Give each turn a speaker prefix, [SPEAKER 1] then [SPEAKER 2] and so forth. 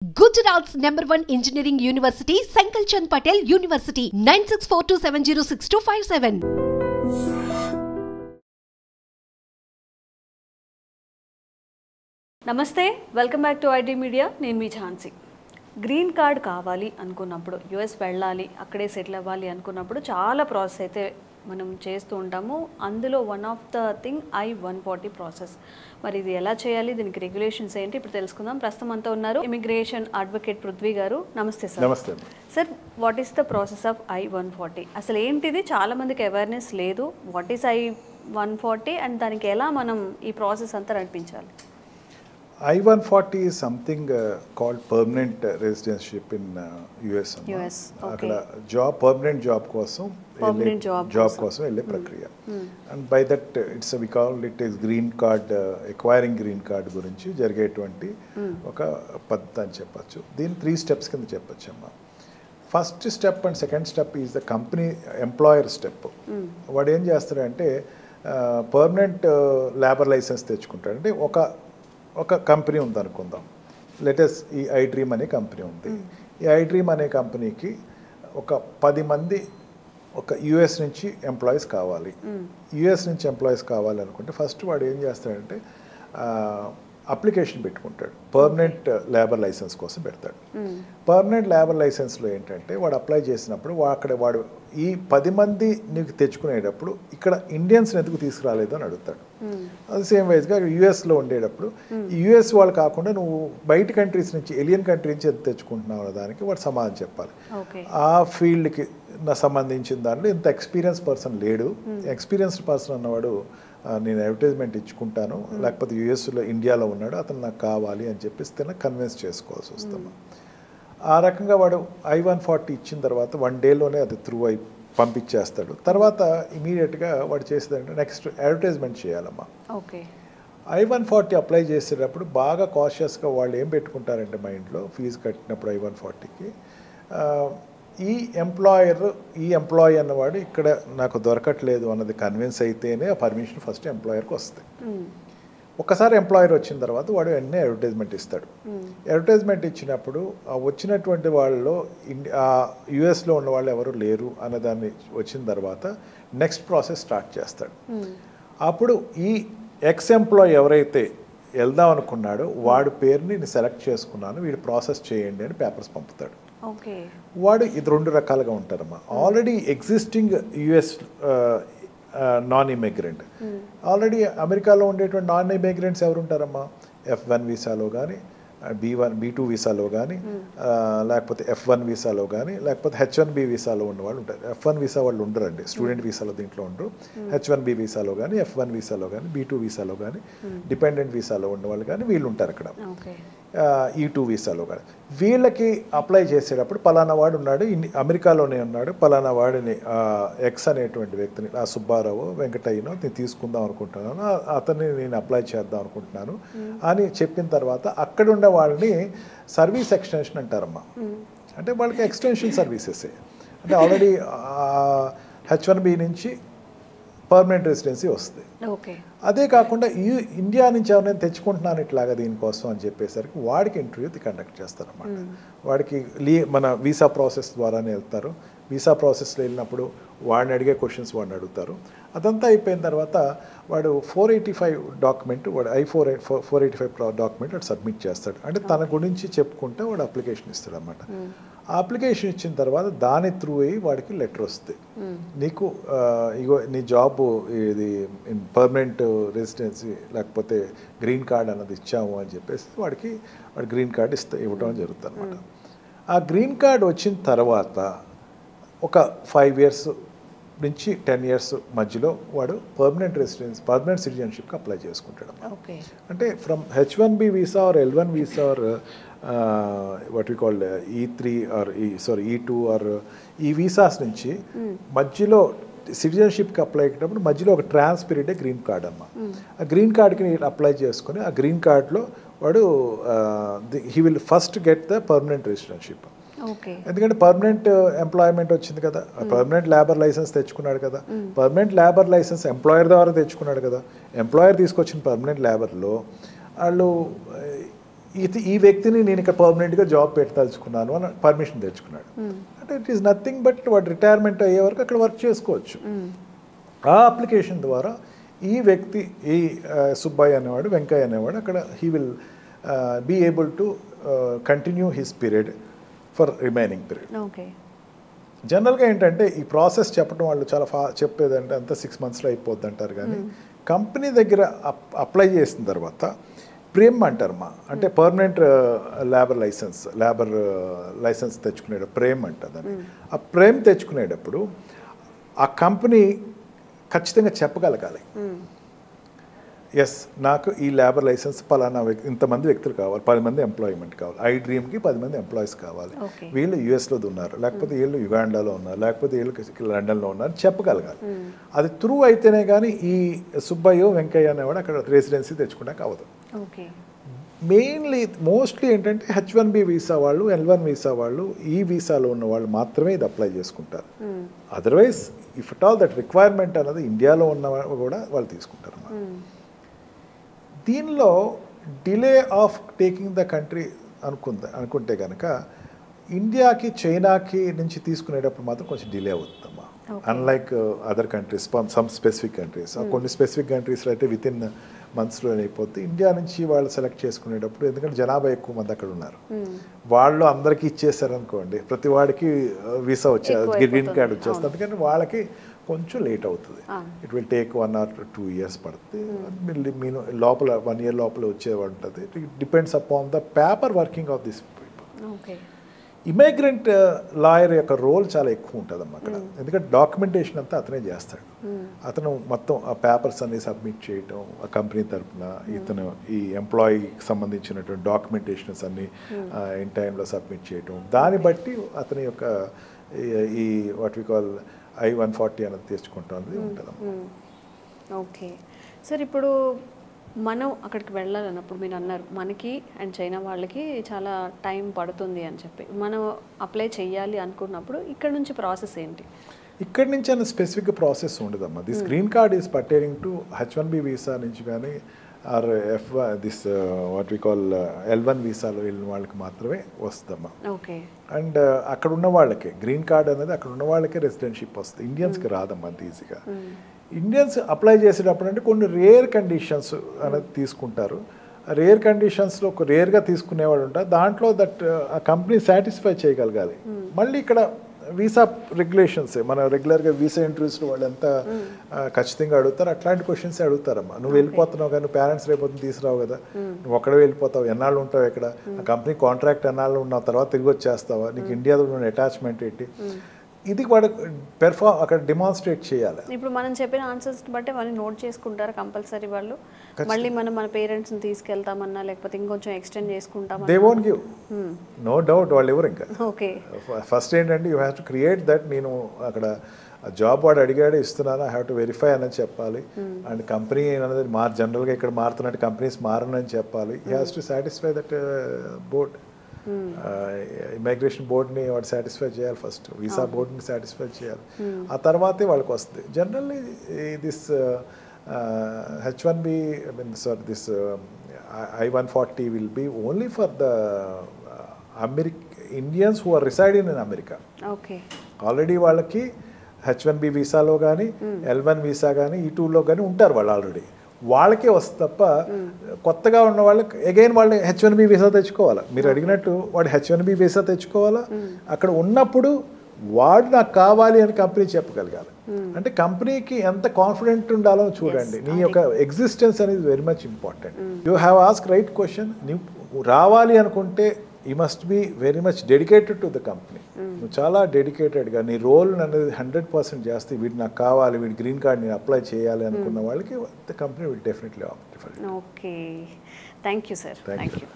[SPEAKER 1] Gujarat's #1 engineering university, Sankalchand Patel University, 9642706257.
[SPEAKER 2] నమస్తే, welcome back to IT media. నేను మీ Jhansi. Green card కావాలి అనుకున్నప్పుడు, US వెళ్ళాలి, అక్కడే సెటిల్ అవ్వాలి అనుకున్నప్పుడు చాలా ప్రాసెస్ అయితే మనం చేస్తూ ఉంటాము. అందులో one of the thing I-140 process. మరి ఇది ఎలా చేయాలి, దీనికి రెగ్యులేషన్స్ ఏంటి, ఇప్పుడు తెలుసుకుందాం. ప్రస్తుతం అంతా ఉన్నారు ఇమిగ్రేషన్ అడ్వకేట్ పృథ్వీ గారు. నమస్తే సార్.
[SPEAKER 3] నమస్తే
[SPEAKER 2] sir. What is the process of I-140? అసలు ఏంటిది? చాలా మందికి అవేర్నెస్ లేదు. వాట్ ఈస్ I-140 అండ్ దానికి ఎలా మనం ఈ ప్రాసెస్ అంతా నడిపించాలి?
[SPEAKER 3] I-140 is something called permanent residency in US. అక్కడ permanent job కోసం వెళ్ళే ప్రక్రియ. And by that it's we call it is green card, acquiring green card గురించి జరిగేటువంటి ఒక పద్ధతి అని చెప్పచ్చు. దీని 3 steps కింద చెప్పచ్చు అమ్మా. First step and second step is the company employer step. వాడు ఏం చేస్తాడంటే పర్మనెంట్ లేబర్ లైసెన్స్ తెచ్చుకుంటాడు. అంటే ఒక కంపెనీ ఉంది అనుకుందాం, లెటస్ ఈ iDream అనే కంపెనీ ఉంది. ఈ iDream అనే కంపెనీకి ఒక 10 మంది ఒక యుఎస్ నుంచి ఎంప్లాయీస్ కావాలి. యుఎస్ నుంచి ఎంప్లాయీస్ కావాలి అనుకుంటే ఫస్ట్ వాడు ఏం చేస్తాడంటే అప్లికేషన్ పెట్టుకుంటాడు, పర్మనెంట్ లేబర్ లైసెన్స్ కోసం పెడతాడు. పర్మనెంట్ లేబర్ లైసెన్స్లో ఏంటంటే వాడు అప్లై చేసినప్పుడు వాడు ఈ 10 మంది నీకు తెచ్చుకునేటప్పుడు ఇక్కడ ఇండియన్స్ ఎందుకు తీసుకురాలేదు అని అడుగుతాడు. అది సేమ్ వైజ్గా యుఎస్లో ఉండేటప్పుడు యుఎస్ వాళ్ళు కాకుండా నువ్వు బయట కంట్రీస్ నుంచి, ఎలియన్ కంట్రీ నుంచి ఎంత తెచ్చుకుంటున్నావు అనే దానికి వాడు సమాధానం చెప్పాలి. ఆ ఫీల్డ్కి సంబంధించిన దాంట్లో ఇంత ఎక్స్పీరియన్స్ పర్సన్ లేడు, ఎక్స్పీరియన్స్డ్ పర్సన్ అన్నవాడు నేను అడ్వర్టైజ్మెంట్ ఇచ్చుకుంటాను, లేకపోతే యుఎస్లో ఇండియాలో ఉన్నాడు, అతను నాకు కావాలి అని చెప్పేసి కన్విన్స్ చేసుకోవాల్సి వస్తాము. ఆ రకంగా వాడు I-140 ఇచ్చిన తర్వాత 1 డేలోనే అది త్రూ అయి పంపించేస్తాడు. తర్వాత ఇమీడియట్గా వాడు చేసేదంటే నెక్స్ట్ అడ్వర్టైజ్మెంట్ చేయాలమ్మా. I-140 అప్లై చేసేటప్పుడు బాగా కాషియస్గా వాళ్ళు ఏం పెట్టుకుంటారంటే మైండ్లో, ఫీజు కట్టినప్పుడు I-140కి ఈ ఎంప్లాయీ అన్నవాడు ఇక్కడ నాకు దొరకట్లేదు అన్నది కన్విన్స్ అయితేనే ఆ పర్మిషన్ ఫస్ట్ ఎంప్లాయర్కి వస్తాయి. ఒకసారి ఎంప్లాయర్ వచ్చిన తర్వాత వాడు వెంటనే అడ్వర్టైజ్మెంట్ ఇస్తాడు. అడ్వర్టైజ్మెంట్ ఇచ్చినప్పుడు వచ్చినటువంటి వాళ్ళలో యుఎస్లో ఉన్న వాళ్ళు ఎవరు లేరు అన్నదాన్ని వచ్చిన తర్వాత నెక్స్ట్ ప్రాసెస్ స్టార్ట్ చేస్తాడు. అప్పుడు ఈ ఎక్స్ ఎంప్లాయీ ఎవరైతే వెళ్దాం అనుకున్నాడో వాడి పేరుని నేను సెలెక్ట్ చేసుకున్నాను, వీడు ప్రాసెస్ చేయండి అని పేపర్స్ పంపుతాడు. వాడు ఇది 2 రకాలుగా ఉంటారమ్మా. Already existing US non immigrant, already అమెరికాలో ఉండేటువంటి నాన్ ఇమిగ్రెంట్స్ ఎవరు ఉంటారమ్మా? F1 వీసాలో కానీ, B2 వీసాలో కానీ, లేకపోతే F1 వీసాలో కానీ, లేకపోతే H1B వీసాలో ఉన్న వాళ్ళు ఉంటారు. F1 వీసా వాళ్ళు ఉండరండి, స్టూడెంట్ వీసాలో దీంట్లో ఉండరు. H1B వీసాలో కానీ, F1 వీసాలో కానీ, B2 వీసాలో కానీ, డిపెండెంట్ వీసాలో ఉన్న వాళ్ళు కానీ వీళ్ళు ఉంటారు అక్కడ. E2 వీసాలో కానీ వీళ్ళకి అప్లై చేసేటప్పుడు పలానా వాడు ఉన్నాడు, అమెరికాలోనే ఉన్నాడు, పలానా వాడిని ఎక్స్ అనేటువంటి వ్యక్తిని, ఆ సుబ్బారావు వెంకటయ్యనో నేను తీసుకుందాం అనుకుంటున్నాను, అతన్ని నేను అప్లై చేద్దాం అనుకుంటున్నాను అని చెప్పిన తర్వాత అక్కడ ఉన్న వాళ్ళని సర్వీస్ ఎక్స్టెన్షన్ అంటారమ్మా. అంటే వాళ్ళకి ఎక్స్టెన్షన్ సర్వీసెస్, అంటే ఆల్రెడీ H1B నుంచి పర్మనెంట్ రెసిడెన్సీ వస్తుంది. అదే కాకుండా ఇండియా నుంచి ఎవరైనా తెచ్చుకుంటున్నాను ఇట్లాగా దీనికోసం అని చెప్పేసరికి వాడికి ఇంటర్వ్యూ కండక్ట్ చేస్తారన్నమాట. వాడికి మన వీసా ప్రాసెస్ ద్వారానే వెళ్తారు. వీసా ప్రాసెస్లో వెళ్ళినప్పుడు వాడిని అడిగే క్వశ్చన్స్ వాడిని అడుగుతారు. అదంతా అయిపోయిన తర్వాత వాడు 485 డాక్యుమెంట్, వాడు I-485 డాక్యుమెంట్ వాడు సబ్మిట్ చేస్తాడు. అంటే తన గురించి చెప్పుకుంటే వాడు అప్లికేషన్ ఇస్తాడు అన్నమాట. ఆ అప్లికేషన్ ఇచ్చిన తర్వాత దాని త్రూ అయ్యి వాడికి లెటర్ వస్తుంది, నీకు ఇగో నీ జాబ్ ఇది పర్మనెంట్ రెసిడెన్సీ లేకపోతే గ్రీన్ కార్డ్ అన్నది ఇచ్చాము అని చెప్పేసి వాడు గ్రీన్ కార్డ్ ఇవ్వడం జరుగుతుంది అనమాట. ఆ గ్రీన్ కార్డ్ వచ్చిన తర్వాత ఒక 5 years నుంచి 10 years మధ్యలో వాడు పర్మనెంట్ సిటిజన్షిప్కి అప్లై చేసుకుంటాడు. అంటే from H1B visa or L1 visa or what we call E3 or E2 or ఈ వీసాస్ నుంచి మధ్యలో సిటిజన్షిప్కి అప్లై అయ్యేటప్పుడు మధ్యలో ఒక ట్రాన్స్ పీరియడే గ్రీన్ కార్డ్ అమ్మ. ఆ గ్రీన్ కార్డ్కి అప్లై చేసుకుని ఆ గ్రీన్ కార్డ్లో వాడు he will first get the permanent residentship. ఎందుకంటే పర్మనెంట్ ఎంప్లాయ్మెంట్ వచ్చింది కదా, పర్మనెంట్ లేబర్ లైసెన్స్ తెచ్చుకున్నాడు కదా, పర్మనెంట్ లేబర్ లైసెన్స్ ఎంప్లాయర్ ద్వారా తెచ్చుకున్నాడు కదా, ఎంప్లాయర్ తీసుకొచ్చిన పర్మనెంట్ లేబర్లో వాళ్ళు ఈ వ్యక్తిని నేను ఇక్కడ పర్మనెంట్గా జాబ్ పెట్టదలుచుకున్నాను అని పర్మిషన్ తెచ్చుకున్నాడు. అంటే ఇట్ ఈస్ నథింగ్ బట్ వాడు రిటైర్మెంట్ అయ్యే వరకు అక్కడ వర్క్ చేసుకోవచ్చు. ఆ అప్లికేషన్ ద్వారా ఈ వ్యక్తి, ఈ సుబ్బయ్య అనేవాడు, వెంకయ్య అనేవాడు అక్కడ he will be able to continue his period for remaining period.
[SPEAKER 2] Okay.
[SPEAKER 3] జనరల్గా ఏంటంటే ఈ ప్రాసెస్ చెప్పడం వాళ్ళు చాలా చెప్పేదంటే అంతా 6 monthsలో అయిపోద్ది అంటారు. కానీ కంపెనీ దగ్గర అప్లై చేసిన తర్వాత ప్రేమ్ అంటారమ్మా, అంటే పర్మనెంట్ లేబర్ లైసెన్స్ తెచ్చుకునేటప్పుడు ప్రేమ్ అంటుందని. ఆ ప్రేమ్ తెచ్చుకునేటప్పుడు ఆ కంపెనీ ఖచ్చితంగా చెప్పగలగాలి, ఎస్ నాకు ఈ లేబర్ లైసెన్స్ పలానా ఇంతమంది వ్యక్తులు కావాలి, 10 మంది ఎంప్లాయ్మెంట్ కావాలి, ఐ డ్రీమ్కి 10 మంది ఎంప్లాయీస్ కావాలి, వీళ్ళు యుఎస్లో ఉన్నారు, లేకపోతే వీళ్ళు యుగాండాలో ఉన్నారు, లేకపోతే వీళ్ళు లండన్లో ఉన్నారు చెప్పగలగాలి. అది త్రూ అయితేనే కానీ ఈ సుబ్బయ్య వెంకయ్య అనేవాడు అక్కడ రెసిడెన్సీ తెచ్చుకోవడానికి అవ్వదు. మోస్ట్లీ ఏంటంటే H1B వీసా వాళ్ళు, L1 వీసా వాళ్ళు, ఈ వీసాలో ఉన్న వాళ్ళు మాత్రమే ఇది అప్లై చేసుకుంటారు. Otherwise if at all that requirement అనేది ఇండియాలో ఉన్న కూడా వాళ్ళు తీసుకుంటారు. దీనిలో delay of taking the country అనుకుంటే కనుక ఇండియాకి చైనాకి నుంచి తీసుకునేటప్పుడు మాత్రం కొంచెం డిలే అవుతుందమ్మా. Unlike other countries, some specific countries, కొన్ని స్పెసిఫిక్ కంట్రీస్లో అయితే విత్ ఇన్ మంత్స్లో అయిపోతుంది. ఇండియా నుంచి వాళ్ళు సెలెక్ట్ చేసుకునేటప్పుడు, ఎందుకంటే జనాభా ఎక్కువ మంది అక్కడ ఉన్నారు, వాళ్ళు అందరికీ ఇచ్చేసారనుకోండి, ప్రతి వాడికి వీసా గ్రీన్ కార్డ్ వచ్చేస్తుంది. అందుకని వాళ్ళకి కొంచెం లేట్ అవుతుంది. It will take 1 or 2 years పడుతుంది. మీరు లోపల 1 year లోపల వచ్చేవాడు ఉంటుంది. It depends upon the paper working of this people. Immigrant lawyer యొక్క రోల్ చాలా ఎక్కువ ఉంటుంది అమ్మ అక్కడ, ఎందుకంటే డాక్యుమెంటేషన్ అంతా అతనే చేస్తాడు. అతను మొత్తం ఆ పేపర్స్ అన్ని సబ్మిట్ చేయటం, ఆ కంపెనీ తరఫున ఇతను ఈ ఎంప్లాయీకి సంబంధించినటువంటి డాక్యుమెంటేషన్స్ అన్ని ఇన్ టైంలో సబ్మిట్ చేయటం, దాన్ని బట్టి అతని యొక్క ఈ వాట్ వి కాల్ I-140 అనేది తెచ్చుకుంటుంది ఉంటుంది.
[SPEAKER 2] ఓకే సార్, ఇప్పుడు మనం అక్కడికి వెళ్ళాలన్నప్పుడు మీరు అన్నారు మనకి అండ్ చైనా వాళ్ళకి చాలా టైం పడుతుంది అని చెప్పి, మనం అప్లై చేయాలి అనుకున్నప్పుడు ఇక్కడ నుంచి ప్రాసెస్ ఏంటి?
[SPEAKER 3] ఇక్కడ నుంచి అన్న స్పెసిఫిక్ ప్రాసెస్ ఉండదమ్మా. This green card is pertaining to H1B visa నుంచి కానీ or this what we call L1 వీసాలో వెళ్ళిన వాళ్ళకి మాత్రమే వస్తుందమ్మా.
[SPEAKER 2] ఓకే.
[SPEAKER 3] అండ్ అక్కడ ఉన్న వాళ్ళకే గ్రీన్ కార్డ్ అనేది అక్కడ ఉన్న వాళ్ళకే రెసిడెన్షిప్ వస్తుంది, ఇండియన్స్కి రాదమ్మా అంత ఈజీగా. ఇండియన్స్ అప్లై చేసేటప్పుడు అంటే కొన్ని రేర్ కండిషన్స్ అనేది తీసుకుంటారు. రేర్ కండిషన్స్లో ఒక రేర్గా తీసుకునేవాడు ఉంటారు. దాంట్లో దట్ ఆ కంపెనీ సాటిస్ఫై చేయగలగాలి. మళ్ళీ ఇక్కడ వీసా రెగ్యులేషన్స్ మన రెగ్యులర్గా వీసా ఇంటర్వ్యూస్లో వాళ్ళు ఎంత ఖచ్చితంగా అడుగుతారు, అట్లాంటి క్వశ్చన్స్ అడుగుతారమ్మా. నువ్వు వెళ్ళిపోతున్నావు కానీ పేరెంట్స్ రేపొద్దున తీసుకురావు కదా, నువ్వు ఒక్కడే వెళ్ళిపోతావు, ఎన్నాళ్ళు ఉంటావు ఇక్కడ, ఆ కంపెనీ కాంట్రాక్ట్ ఎన్నాళ్ళు ఉన్నావు, తర్వాత తిరిగి వచ్చేస్తావా, నీకు ఇండియాలో ఉన్న అటాచ్మెంట్ ఏంటి, ఇది వాడు అక్కడ డిమాన్స్ట్రేట్ చేయాలి.
[SPEAKER 2] ఇప్పుడు మనం చెప్పిన ఆన్సర్స్ బట్టి వాళ్ళు నోట్ చేసుకుంటారు కంపల్సరీ వాళ్ళు. మళ్ళీ మనం మన పేరెంట్స్ని తీసుకెళ్తామన్నా లేకపోతే ఇంకొంచెం ఎక్స్టెండ్ చేసుకుంటాం,
[SPEAKER 3] they won't give, no doubt వాళ్ళు ఎవరు. ఇంకా
[SPEAKER 2] ఓకే,
[SPEAKER 3] ఫస్ట్ ఏంటంటే you have to create that, నేను అక్కడ జాబ్ వాడు అడిగాడు ఇస్తున్నాను, ఐ హ్యావ్ టు వెరిఫై అని చెప్పాలి. అండ్ కంపెనీ అనేది జనరల్గా ఇక్కడ మారుతున్నట్టు కంపెనీస్ మారనని చెప్పాలి. He has to satisfy that board, immigration బోర్డ్ని వాడు సాటిస్ఫై చేయాలి ఫస్ట్, వీసా బోర్డ్ని సాటిస్ఫై చేయాలి, ఆ తర్వాతే వాళ్ళకి వస్తుంది. Generally this H1B, I mean sorry, this I-140 will be only for the Indians who are residing in America.
[SPEAKER 2] Okay.
[SPEAKER 3] Already వాళ్ళకి H1B వీసాలో కానీ L1 వీసా కానీ ఈ టూలో కానీ ఉంటారు వాళ్ళు ఆల్రెడీ, వాళ్ళకే వస్తుంది తప్ప కొత్తగా ఉన్న వాళ్ళకి అగైన్ వాళ్ళు H1B వీసా తెచ్చుకోవాలా. మీరు అడిగినట్టు వాడు H1B వీసా తెచ్చుకోవాలా, అక్కడ ఉన్నప్పుడు వాడు నాకు కావాలి అని కంపెనీ చెప్పగలగాలి. అంటే కంపెనీకి ఎంత కాన్ఫిడెంట్ ఉండాలో చూడండి. నీ యొక్క ఎగ్జిస్టెన్స్ అనేది very much important. You have ask right question. నువ్వు రావాలి అనుకుంటే you must be very much dedicated to the company. నువ్వు చాలా డెడికేటెడ్గా నీ రోల్ అనేది 100% చేస్తే వీడు నాకు కావాలి, వీడి గ్రీన్ కార్డ్ నేను అప్లై చేయాలి అనుకున్న వాళ్ళకి the company will definitely opt for it.
[SPEAKER 2] Okay, thank you sir. Thank you.